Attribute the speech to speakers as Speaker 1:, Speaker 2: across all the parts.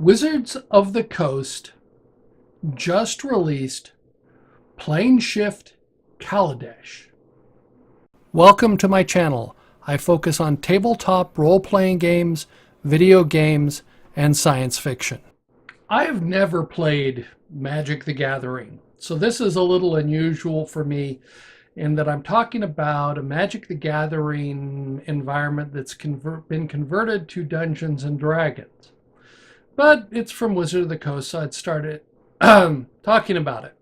Speaker 1: Wizards of the Coast just released Plane Shift Kaladesh. Welcome to my channel. I focus on tabletop role-playing games, video games, and science fiction. I have never played Magic the Gathering, so this is a little unusual for me in that I'm talking about a Magic the Gathering environment that's been converted to Dungeons and Dragons. But it's from Wizard of the Coast, so I'd started talking about it.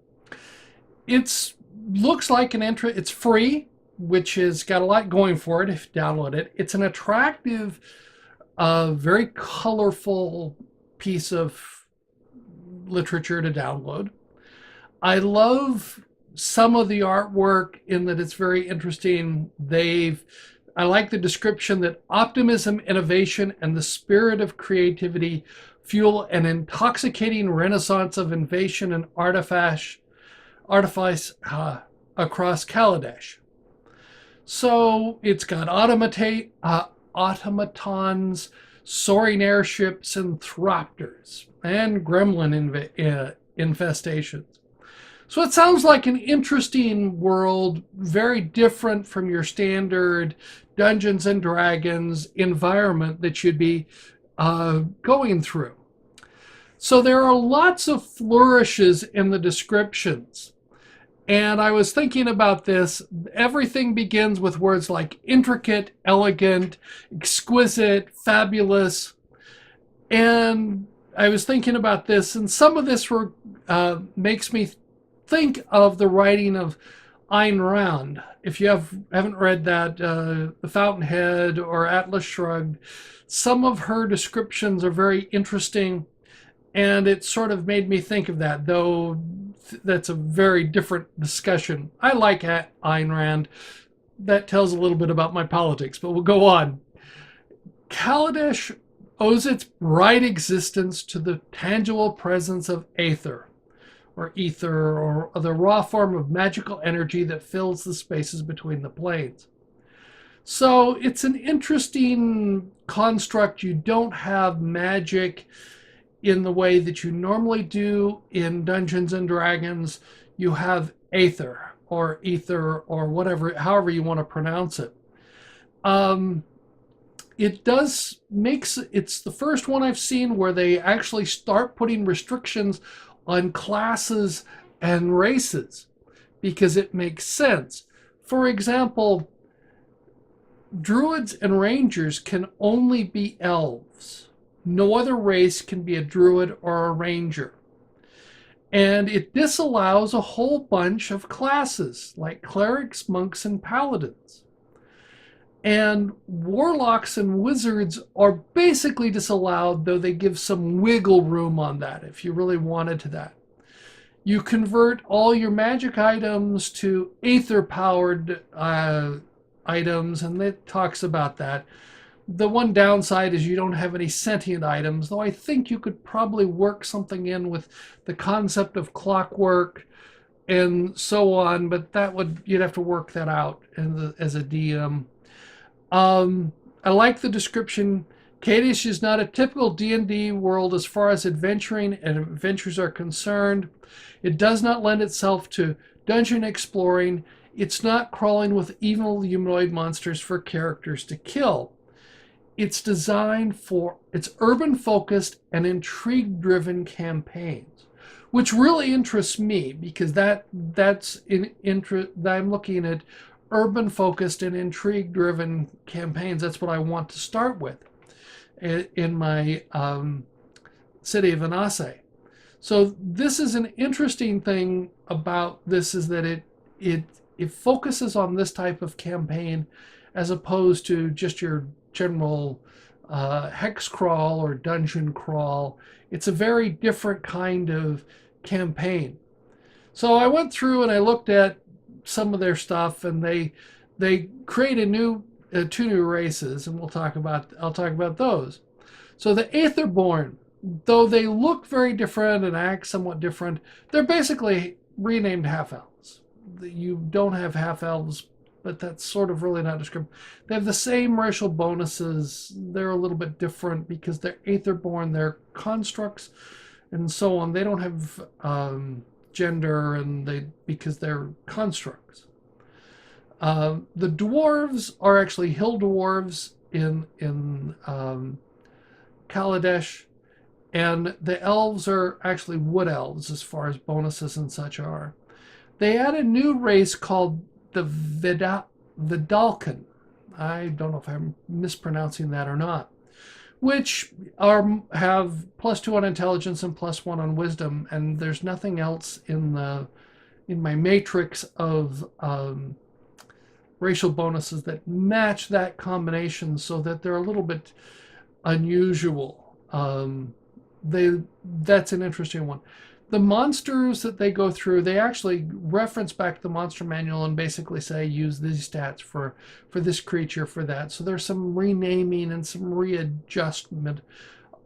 Speaker 1: It looks like an entry. It's free, which has got a lot going for it if you download it. It's an attractive, very colorful piece of literature to download. I love some of the artwork in that it's very interesting. I like the description that optimism, innovation, and the spirit of creativity fuel an intoxicating renaissance of innovation and artifice across Kaladesh. So it's got automatons, soaring airships, and thropters, and gremlin infestations. So it sounds like an interesting world, very different from your standard Dungeons and Dragons environment that you'd be going through. So there are lots of flourishes in the descriptions. And I was thinking about this. Everything begins with words like intricate, elegant, exquisite, fabulous. And I was thinking about this, and some of this makes me think of the writing of Ayn Rand. If you haven't read that, The Fountainhead or Atlas Shrugged, some of her descriptions are very interesting, and it sort of made me think of that, though that's a very different discussion. I like Ayn Rand. That tells a little bit about my politics, but we'll go on. Kaladesh owes its bright existence to the tangible presence of ether, or the raw form of magical energy that fills the spaces between the planes. So it's an interesting construct. You don't have magic in the way that you normally do in Dungeons and Dragons. You have ether or whatever, however you want to pronounce it. It's the first one I've seen where they actually start putting restrictions on classes and races, because it makes sense. For example, druids and rangers can only be elves. No other race can be a druid or a ranger. And it disallows a whole bunch of classes like clerics, monks, and paladins. And warlocks and wizards are basically disallowed, though they give some wiggle room on that if you really wanted to that. You convert all your magic items to ether-powered items, and it talks about that. The one downside is you don't have any sentient items, though I think you could probably work something in with the concept of clockwork and so on, but you'd have to work that out as a DM. I like the description. Kaladesh is not a typical D&D world as far as adventuring and adventures are concerned. It does not lend itself to dungeon exploring. It's not crawling with evil humanoid monsters for characters to kill. It's designed for its urban-focused and intrigue-driven campaigns, which really interests me, because I'm looking at urban-focused and intrigue-driven campaigns. That's what I want to start with in my city of Anase. So this is an interesting thing about this, is that it focuses on this type of campaign as opposed to just your general hex crawl or dungeon crawl. It's a very different kind of campaign. So I went through and I looked at some of their stuff, and they create two new races, and I'll talk about those. So the Aetherborn, though they look very different and act somewhat different, they're basically renamed half-elves. You don't have half-elves but that's sort of really not descriptive. They have the same racial bonuses. They're a little bit different because they're aetherborn, they're constructs, and so on. They don't have gender, and because they're constructs. The dwarves are actually hill dwarves in Kaladesh, and the elves are actually wood elves as far as bonuses and such are. They add a new race called the Vidalcan. I don't know if I'm mispronouncing that or not, which have +2 on intelligence and +1 on wisdom, and there's nothing else in my matrix of racial bonuses that match that combination, so that they're a little bit unusual. That's an interesting one. The monsters that they go through, they actually reference back to the monster manual and basically say use these stats for this creature, for that. So there's some renaming and some readjustment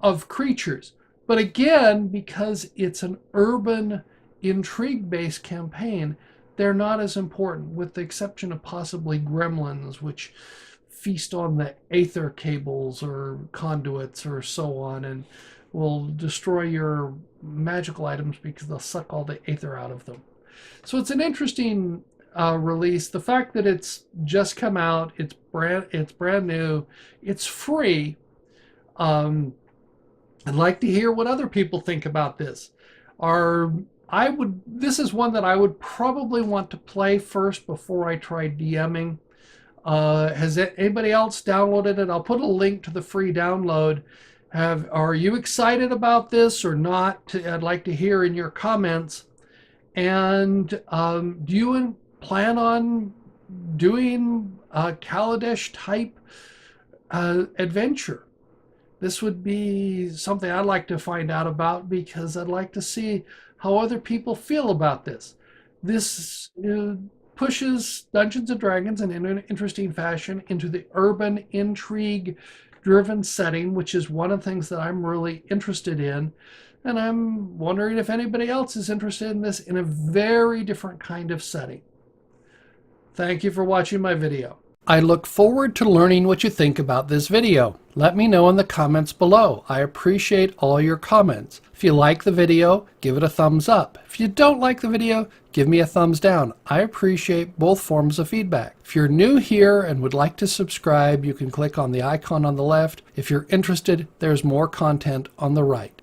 Speaker 1: of creatures. But again, because it's an urban intrigue-based campaign, they're not as important, with the exception of possibly gremlins, which feast on the aether cables or conduits or so on, and will destroy your magical items because they'll suck all the aether out of them. So it's an interesting release. The fact that it's just come out, it's brand new, it's free. I'd like to hear what other people think about this. This is one that I would probably want to play first before I try DMing. Has anybody else downloaded it? I'll put a link to the free download. Are you excited about this or not? I'd like to hear in your comments. And do you plan on doing a Kaladesh type adventure? This would be something I'd like to find out about, because I'd like to see how other people feel about this. This pushes Dungeons and Dragons in an interesting fashion into the urban intrigue driven setting, which is one of the things that I'm really interested in. And I'm wondering if anybody else is interested in this in a very different kind of setting. Thank you for watching my video. I look forward to learning what you think about this video. Let me know in the comments below. I appreciate all your comments. If you like the video, give it a thumbs up. If you don't like the video, give me a thumbs down. I appreciate both forms of feedback. If you're new here and would like to subscribe, you can click on the icon on the left. If you're interested, there's more content on the right.